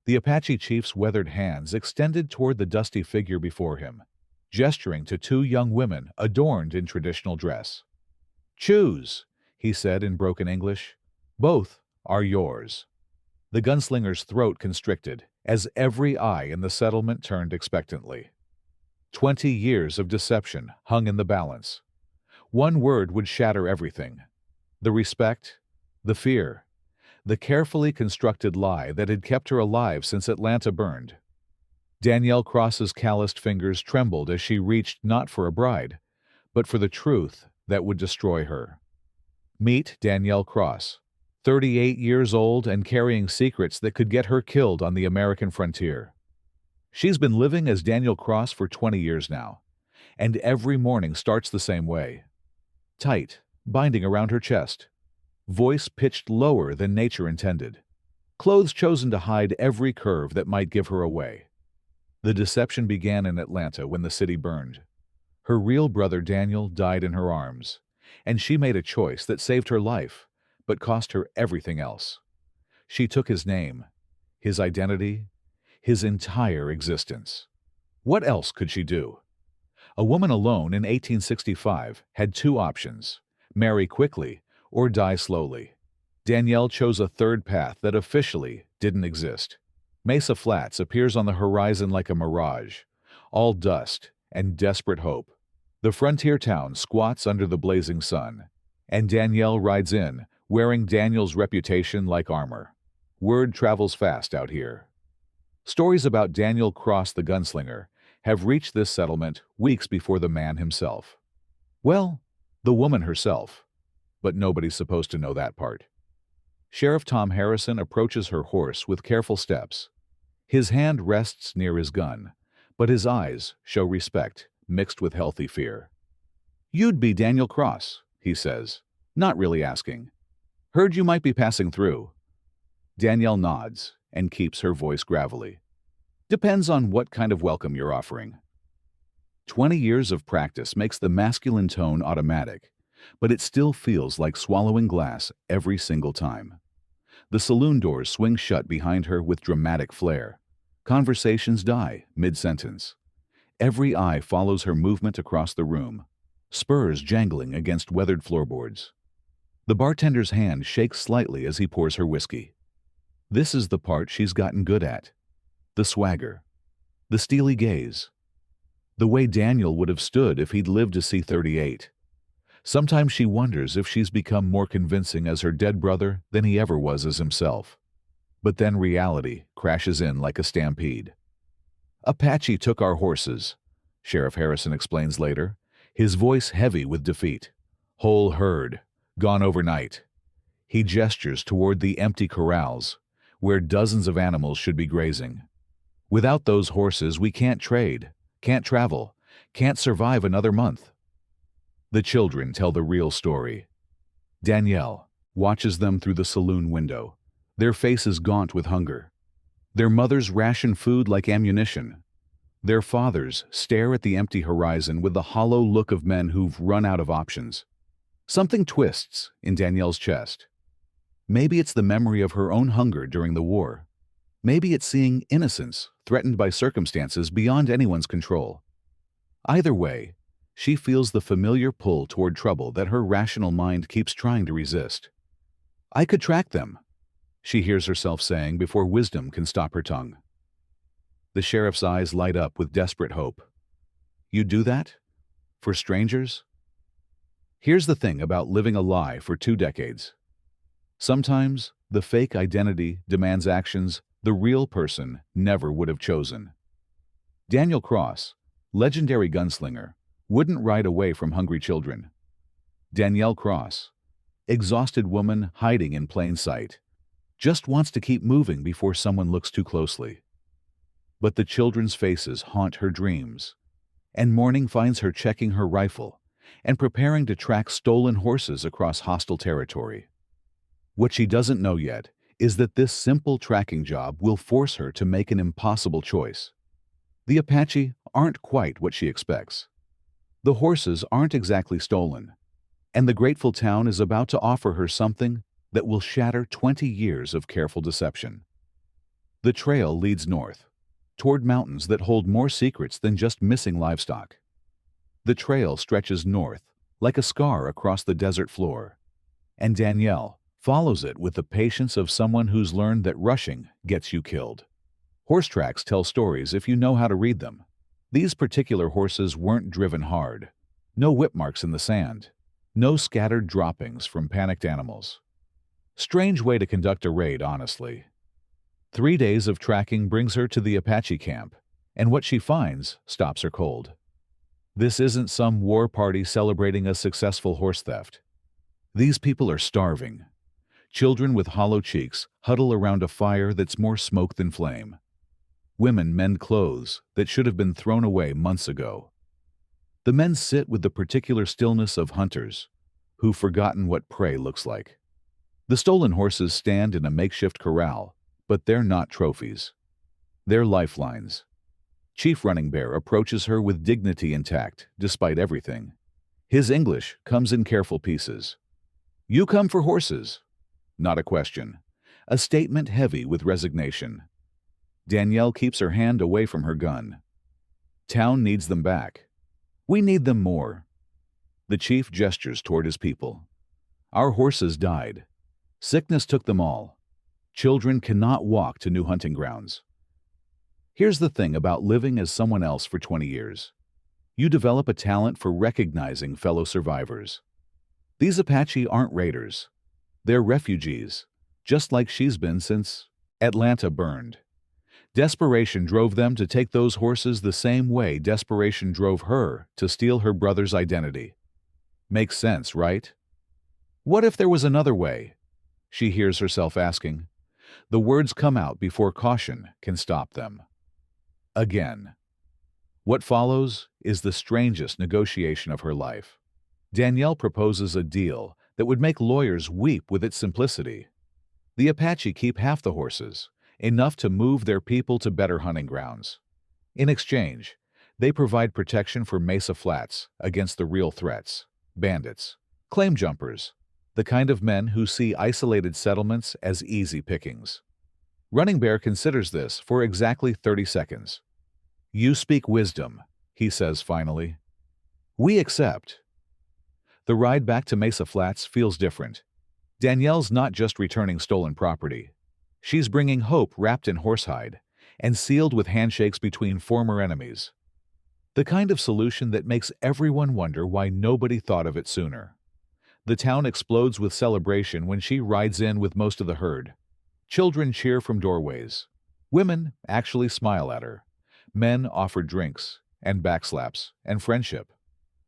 The Apache chief's weathered hands extended toward the dusty figure before him, gesturing to two young women adorned in traditional dress. "Choose," he said in broken English. "Both are yours." The gunslinger's throat constricted as every eye in the settlement turned expectantly. 20 years of deception hung in the balance. One word would shatter everything. The respect, the fear, the carefully constructed lie that had kept her alive since Atlanta burned. Danielle Cross's calloused fingers trembled as she reached not for a bride, but for the truth that would destroy her. Meet Danielle Cross, 38 years old and carrying secrets that could get her killed on the American frontier. She's been living as Danielle Cross for 20 years now, and every morning starts the same way. Tight, binding around her chest, voice pitched lower than nature intended, clothes chosen to hide every curve that might give her away. The deception began in Atlanta when the city burned. Her real brother Daniel died in her arms, and she made a choice that saved her life, but cost her everything else. She took his name, his identity, his entire existence. What else could she do? A woman alone in 1865 had two options: marry quickly or die slowly. Danielle chose a third path that officially didn't exist. Mesa Flats appears on the horizon like a mirage, all dust and desperate hope. The frontier town squats under the blazing sun, and Danielle rides in, wearing Daniel's reputation like armor. Word travels fast out here. Stories about Danielle Cross the gunslinger have reached this settlement weeks before the man himself. Well, the woman herself. But nobody's supposed to know that part. Sheriff Tom Harrison approaches her horse with careful steps. His hand rests near his gun, but his eyes show respect mixed with healthy fear. "You'd be Danielle Cross," he says, not really asking. "Heard you might be passing through." Danielle nods and keeps her voice gravelly. "Depends on what kind of welcome you're offering." 20 years of practice makes the masculine tone automatic, but it still feels like swallowing glass every single time. The saloon doors swing shut behind her with dramatic flair. Conversations die mid-sentence. Every eye follows her movement across the room, spurs jangling against weathered floorboards. The bartender's hand shakes slightly as he pours her whiskey. This is the part she's gotten good at. The swagger, the steely gaze, the way Daniel would have stood if he'd lived to see 38. Sometimes she wonders if she's become more convincing as her dead brother than he ever was as himself. But then reality crashes in like a stampede. "Apache took our horses," Sheriff Harrison explains later, his voice heavy with defeat. "Whole herd, gone overnight." He gestures toward the empty corrals, where dozens of animals should be grazing. "Without those horses, we can't trade, can't travel, can't survive another month." The children tell the real story. Danielle watches them through the saloon window, their faces gaunt with hunger. Their mothers ration food like ammunition. Their fathers stare at the empty horizon with the hollow look of men who've run out of options. Something twists in Danielle's chest. Maybe it's the memory of her own hunger during the war. Maybe it's seeing innocence threatened by circumstances beyond anyone's control. Either way, she feels the familiar pull toward trouble that her rational mind keeps trying to resist. "I could track them," she hears herself saying before wisdom can stop her tongue. The sheriff's eyes light up with desperate hope. "You do that? For strangers?" Here's the thing about living a lie for 2 decades. Sometimes the fake identity demands actions the real person never would have chosen. Danielle Cross, legendary gunslinger, wouldn't ride away from hungry children. Danielle Cross, exhausted woman hiding in plain sight, just wants to keep moving before someone looks too closely. But the children's faces haunt her dreams, and morning finds her checking her rifle and preparing to track stolen horses across hostile territory. What she doesn't know yet is that this simple tracking job will force her to make an impossible choice. The Apache aren't quite what she expects. The horses aren't exactly stolen, and the grateful town is about to offer her something that will shatter 20 years of careful deception. The trail leads north, toward mountains that hold more secrets than just missing livestock. The trail stretches north, like a scar across the desert floor, and Danielle follows it with the patience of someone who's learned that rushing gets you killed. Horse tracks tell stories if you know how to read them. These particular horses weren't driven hard. No whip marks in the sand. No scattered droppings from panicked animals. Strange way to conduct a raid, honestly. 3 days of tracking brings her to the Apache camp, and what she finds stops her cold. This isn't some war party celebrating a successful horse theft. These people are starving. Children with hollow cheeks huddle around a fire that's more smoke than flame. Women mend clothes that should have been thrown away months ago. The men sit with the particular stillness of hunters who've forgotten what prey looks like. The stolen horses stand in a makeshift corral, but they're not trophies. They're lifelines. Chief Running Bear approaches her with dignity intact, despite everything. His English comes in careful pieces. "You come for horses." Not a question. A statement heavy with resignation. Danielle keeps her hand away from her gun. "Town needs them back. We need them more." The chief gestures toward his people. "Our horses died. Sickness took them all. Children cannot walk to new hunting grounds." Here's the thing about living as someone else for 20 years. You develop a talent for recognizing fellow survivors. These Apache aren't raiders. They're refugees, just like she's been since Atlanta burned. Desperation drove them to take those horses the same way desperation drove her to steal her brother's identity. Makes sense, right? What if there was another way? She hears herself asking. The words come out before caution can stop them. Again. What follows is the strangest negotiation of her life. Danielle proposes a deal that would make lawyers weep with its simplicity. The Apache keep half the horses, enough to move their people to better hunting grounds. In exchange, they provide protection for Mesa Flats against the real threats: bandits, claim jumpers, the kind of men who see isolated settlements as easy pickings. Running Bear considers this for exactly 30 seconds. "You speak wisdom," he says finally. "We accept." The ride back to Mesa Flats feels different. Danielle's not just returning stolen property. She's bringing hope wrapped in horsehide and sealed with handshakes between former enemies. The kind of solution that makes everyone wonder why nobody thought of it sooner. The town explodes with celebration when she rides in with most of the herd. Children cheer from doorways. Women actually smile at her. Men offer drinks and backslaps and friendship.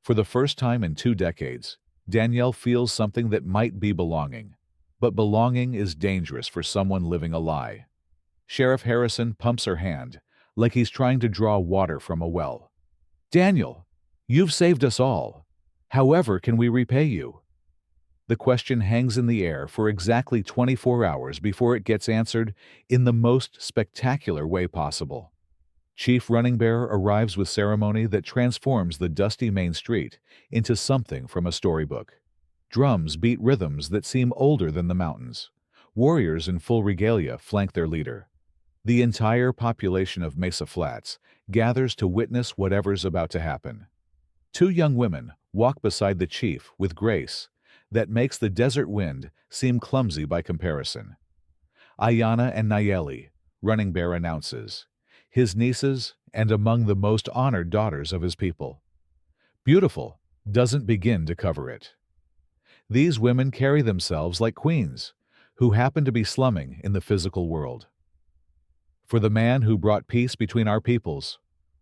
For the first time in 2 decades, Danielle feels something that might be belonging. But belonging is dangerous for someone living a lie. Sheriff Harrison pumps her hand, like he's trying to draw water from a well. "Daniel, you've saved us all. However can we repay you?" The question hangs in the air for exactly 24 hours before it gets answered in the most spectacular way possible. Chief Running Bear arrives with ceremony that transforms the dusty main street into something from a storybook. Drums beat rhythms that seem older than the mountains. Warriors in full regalia flank their leader. The entire population of Mesa Flats gathers to witness whatever's about to happen. 2 young women walk beside the chief with grace that makes the desert wind seem clumsy by comparison. Ayana and Nayeli, Running Bear announces, his nieces and among the most honored daughters of his people. Beautiful doesn't begin to cover it. These women carry themselves like queens, who happen to be slumming in the physical world. "For the man who brought peace between our peoples,"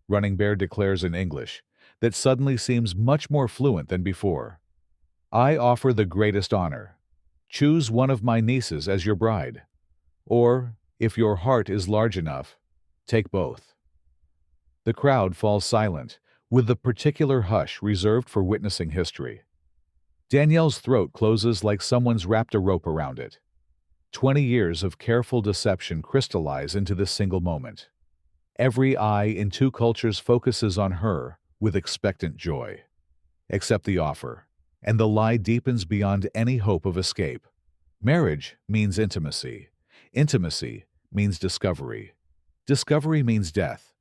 Running Bear declares in English that suddenly seems much more fluent than before, "I offer the greatest honor. Choose one of my nieces as your bride. Or, if your heart is large enough, take both." The crowd falls silent, with the particular hush reserved for witnessing history. Danielle's throat closes like someone's wrapped a rope around it. 20 years of careful deception crystallize into this single moment. Every eye in 2 cultures focuses on her with expectant joy. Accept the offer, and the lie deepens beyond any hope of escape. Marriage means intimacy. Intimacy means discovery. Discovery means death,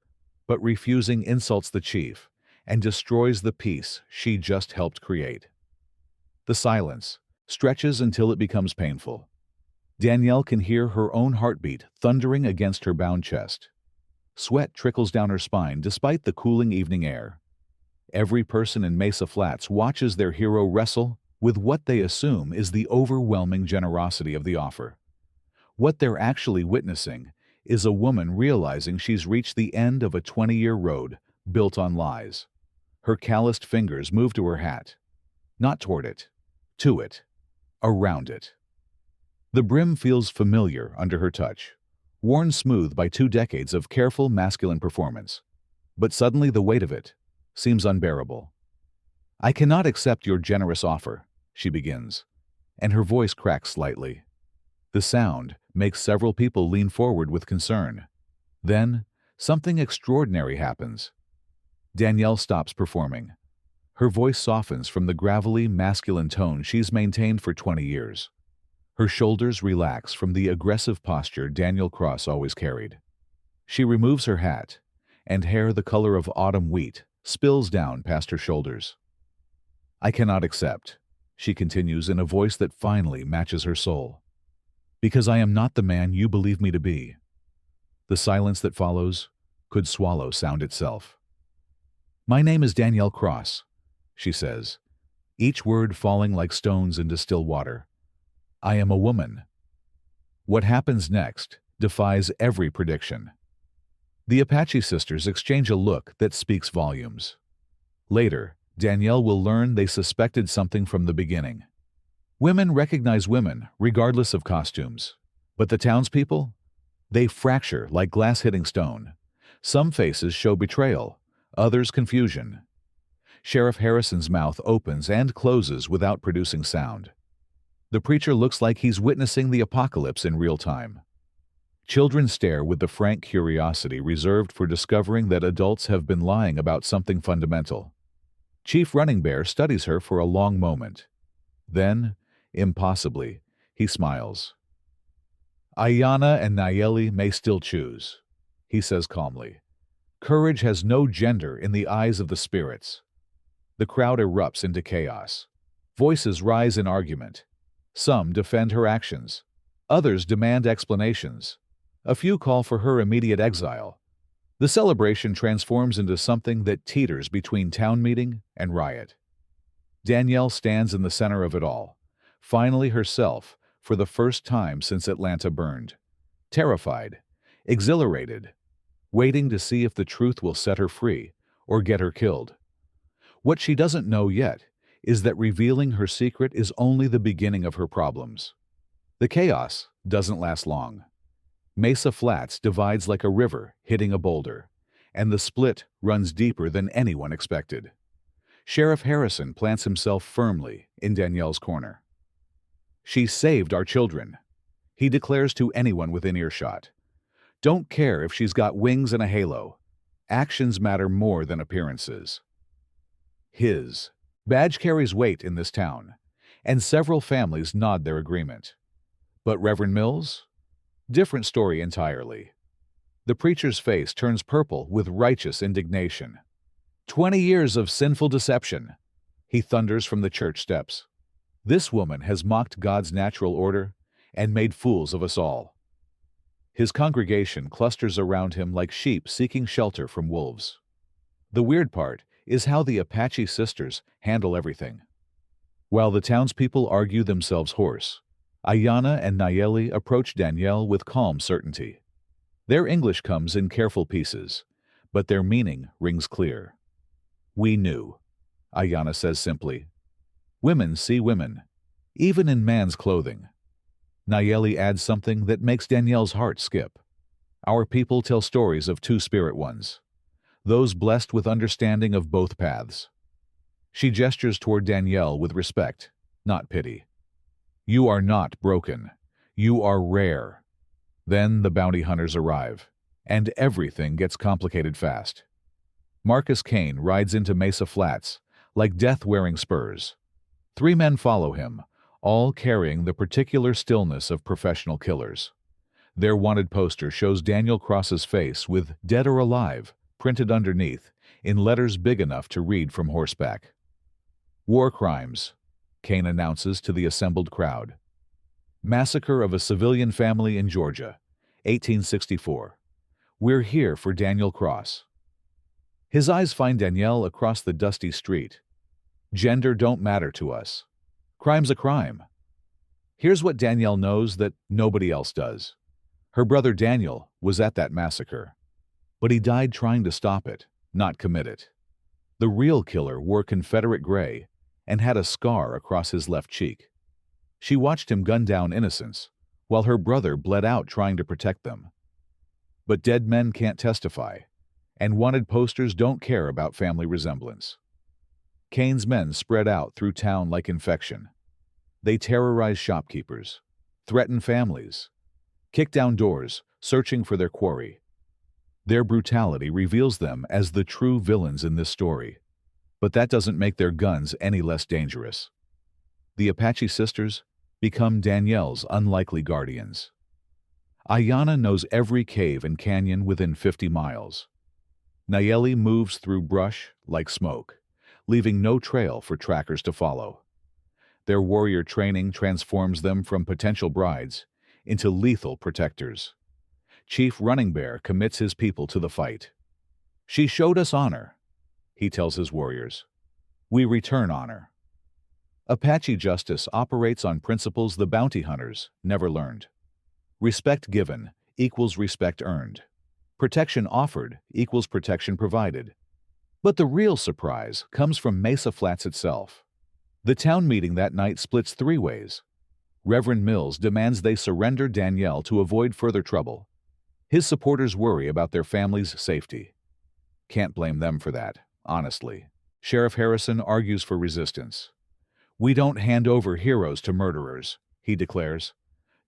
but refusing insults the chief and destroys the peace she just helped create. The silence stretches until it becomes painful. Danielle can hear her own heartbeat thundering against her bound chest. Sweat trickles down her spine despite the cooling evening air. Every person in Mesa Flats watches their hero wrestle with what they assume is the overwhelming generosity of the offer. What they're actually witnessing is a woman realizing she's reached the end of a 20-year road built on lies. Her calloused fingers move to her hat. Not toward it, to it, around it. The brim feels familiar under her touch, worn smooth by 2 decades of careful masculine performance. But suddenly the weight of it seems unbearable. "I cannot accept your generous offer," she begins, and her voice cracks slightly. The sound makes several people lean forward with concern. Then, something extraordinary happens. Danielle stops performing. Her voice softens from the gravelly, masculine tone she's maintained for 20 years. Her shoulders relax from the aggressive posture Danielle Cross always carried. She removes her hat, and hair the color of autumn wheat spills down past her shoulders. "I cannot accept," she continues in a voice that finally matches her soul, "because I am not the man you believe me to be." The silence that follows could swallow sound itself. "My name is Danielle Cross," she says, each word falling like stones into still water. "I am a woman." What happens next defies every prediction. The Apache sisters exchange a look that speaks volumes. Later, Danielle will learn they suspected something from the beginning. Women recognize women, regardless of costumes. But the townspeople? They fracture like glass hitting stone. Some faces show betrayal, others confusion. Sheriff Harrison's mouth opens and closes without producing sound. The preacher looks like he's witnessing the apocalypse in real time. Children stare with the frank curiosity reserved for discovering that adults have been lying about something fundamental. Chief Running Bear studies her for a long moment. Then, impossibly, he smiles. "Ayanna and Nayeli may still choose," he says calmly. "Courage has no gender in the eyes of the spirits." The crowd erupts into chaos. Voices rise in argument. Some defend her actions. Others demand explanations. A few call for her immediate exile. The celebration transforms into something that teeters between town meeting and riot. Danielle stands in the center of it all, finally herself for the first time since Atlanta burned. Terrified, exhilarated, waiting to see if the truth will set her free or get her killed. What she doesn't know yet is that revealing her secret is only the beginning of her problems. The chaos doesn't last long. Mesa Flats divides like a river hitting a boulder, and the split runs deeper than anyone expected. Sheriff Harrison plants himself firmly in Danielle's corner. "She saved our children," he declares to anyone within earshot. "Don't care if she's got wings and a halo. Actions matter more than appearances." His badge carries weight in this town, and several families nod their agreement. But Reverend Mills? Different story entirely. The preacher's face turns purple with righteous indignation. 20 years of sinful deception, he thunders from the church steps. This woman has mocked God's natural order and made fools of us all. His congregation clusters around him like sheep seeking shelter from wolves. The weird part is how the Apache sisters handle everything. While the townspeople argue themselves hoarse, Ayanna and Nayeli approach Danielle with calm certainty. Their English comes in careful pieces, but their meaning rings clear. "We knew," Ayanna says simply. "Women see women, even in man's clothing." Nayeli adds something that makes Danielle's heart skip. "Our people tell stories of two spirit ones, those blessed with understanding of both paths." She gestures toward Danielle with respect, not pity. "You are not broken. You are rare." Then the bounty hunters arrive, and everything gets complicated fast. Marcus Kane rides into Mesa Flats like death wearing spurs. 3 men follow him, all carrying the particular stillness of professional killers. Their wanted poster shows Daniel Cross's face with "Dead or Alive" printed underneath in letters big enough to read from horseback. War crimes, Kane announces to the assembled crowd. Massacre of a civilian family in Georgia, 1864. We're here for Daniel Cross. His eyes find Danielle across the dusty street. Gender don't matter to us. Crime's a crime. Here's what Danielle knows that nobody else does. Her brother Daniel was at that massacre. But he died trying to stop it, not commit it. The real killer wore Confederate gray and had a scar across his left cheek. She watched him gun down innocents, while her brother bled out trying to protect them. But dead men can't testify, and wanted posters don't care about family resemblance. Kane's men spread out through town like infection. They terrorize shopkeepers, threaten families, kick down doors, searching for their quarry. Their brutality reveals them as the true villains in this story, but that doesn't make their guns any less dangerous. The Apache sisters become Danielle's unlikely guardians. Ayanna knows every cave and canyon within 50 miles. Nayeli moves through brush like smoke, leaving no trail for trackers to follow. Their warrior training transforms them from potential brides into lethal protectors. Chief Running Bear commits his people to the fight. She showed us honor, he tells his warriors. We return honor. Apache justice operates on principles the bounty hunters never learned. Respect given equals respect earned. Protection offered equals protection provided. But the real surprise comes from Mesa Flats itself. The town meeting that night splits three ways. Reverend Mills demands they surrender Danielle to avoid further trouble. His supporters worry about their family's safety. Can't blame them for that, honestly. Sheriff Harrison argues for resistance. We don't hand over heroes to murderers, he declares.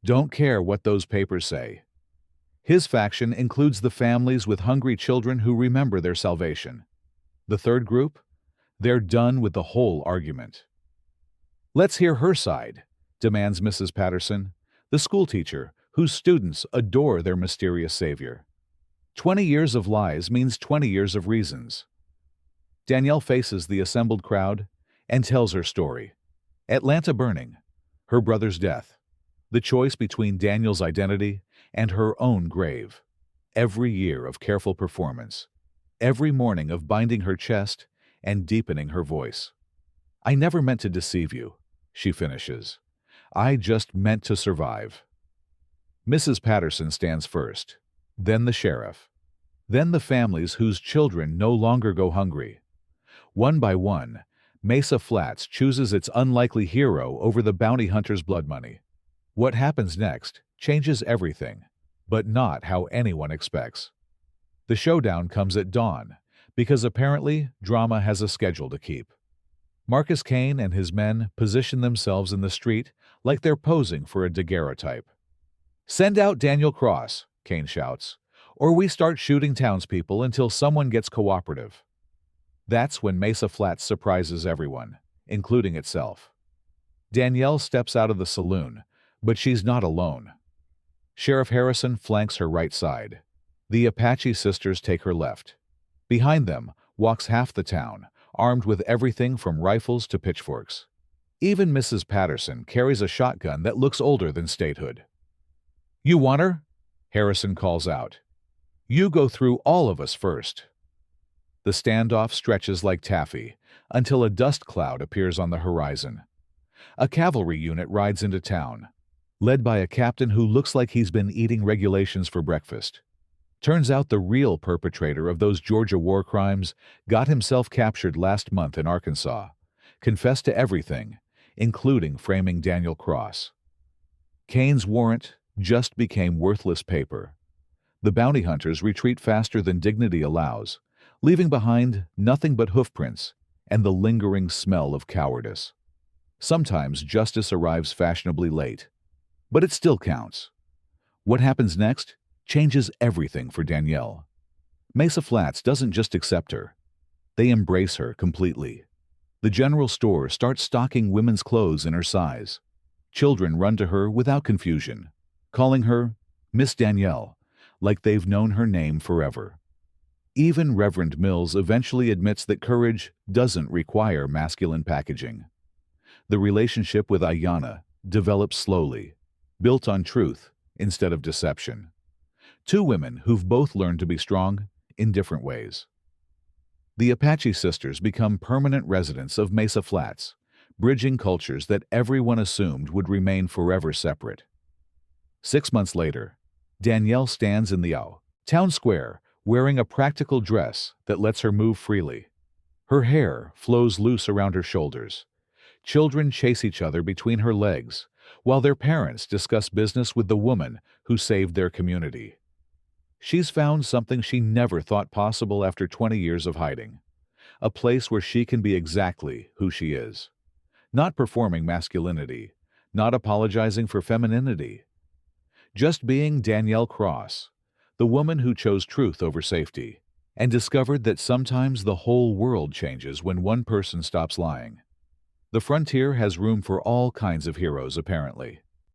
Don't care what those papers say. His faction includes the families with hungry children who remember their salvation. The third group? They're done with the whole argument. Let's hear her side, demands Mrs. Patterson, the schoolteacher whose students adore their mysterious savior. 20 years of lies means 20 years of reasons. Danielle faces the assembled crowd and tells her story. Atlanta burning, her brother's death, the choice between Daniel's identity and her own grave. Every year of careful performance, every morning of binding her chest and deepening her voice. I never meant to deceive you, she finishes. I just meant to survive. Mrs. Patterson stands first, then the sheriff, then the families whose children no longer go hungry. One by one, Mesa Flats chooses its unlikely hero over the bounty hunter's blood money. What happens next changes everything, but not how anyone expects. The showdown comes at dawn, because apparently drama has a schedule to keep. Marcus Kane and his men position themselves in the street like they're posing for a daguerreotype. Send out Daniel Cross, Kane shouts, or we start shooting townspeople until someone gets cooperative. That's when Mesa Flats surprises everyone, including itself. Danielle steps out of the saloon, but she's not alone. Sheriff Harrison flanks her right side. The Apache sisters take her left. Behind them walks half the town, armed with everything from rifles to pitchforks. Even Mrs. Patterson carries a shotgun that looks older than statehood. You want her? Harrison calls out. You go through all of us first. The standoff stretches like taffy until a dust cloud appears on the horizon. A cavalry unit rides into town, led by a captain who looks like he's been eating regulations for breakfast. Turns out the real perpetrator of those Georgia war crimes got himself captured last month in Arkansas, confessed to everything, including framing Daniel Cross. Kane's warrant just became worthless paper. The bounty hunters retreat faster than dignity allows, leaving behind nothing but hoofprints and the lingering smell of cowardice. Sometimes justice arrives fashionably late, but it still counts. What happens next changes everything for Danielle. Mesa Flats doesn't just accept her. They embrace her completely. The general store starts stocking women's clothes in her size. Children run to her without confusion, calling her Miss Danielle, like they've known her name forever. Even Reverend Mills eventually admits that courage doesn't require masculine packaging. The relationship with Ayanna develops slowly, built on truth instead of deception. Two women who've both learned to be strong in different ways. The Apache sisters become permanent residents of Mesa Flats, bridging cultures that everyone assumed would remain forever separate. 6 months later, Danielle stands in the town square, wearing a practical dress that lets her move freely. Her hair flows loose around her shoulders. Children chase each other between her legs, while their parents discuss business with the woman who saved their community. She's found something she never thought possible after 20 years of hiding. A place where she can be exactly who she is. Not performing masculinity, not apologizing for femininity. Just being Danielle Cross, the woman who chose truth over safety, and discovered that sometimes the whole world changes when one person stops lying. The frontier has room for all kinds of heroes, apparently.